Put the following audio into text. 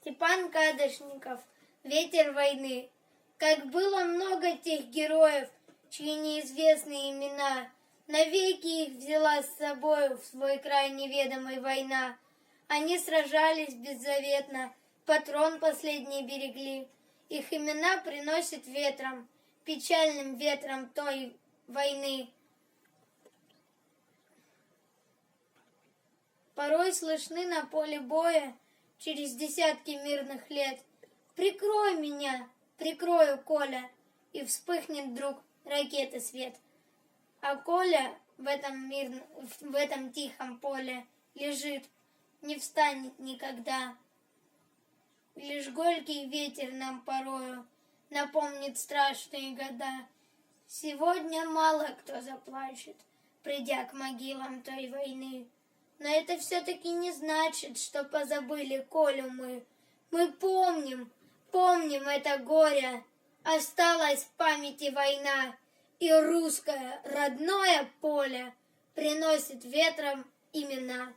Степан Кадошников, «Ветер войны». Как было много тех героев, чьи неизвестные имена, навеки их взяла с собою в свой край неведомой война. Они сражались беззаветно, патрон последний берегли. Их имена приносят ветром, печальным ветром той войны. Порой слышны на поле боя через десятки мирных лет: «Прикрой меня, прикрою, Коля!» И вспыхнет вдруг ракеты свет. А Коля в этом тихом поле лежит, не встанет никогда. Лишь горький ветер нам порою напомнит страшные года. Сегодня мало кто заплачет, придя к могилам той войны. Но это все-таки не значит, что позабыли Колю мы. Мы помним это горе. Осталась в памяти война, и русское родное поле приносит ветром имена.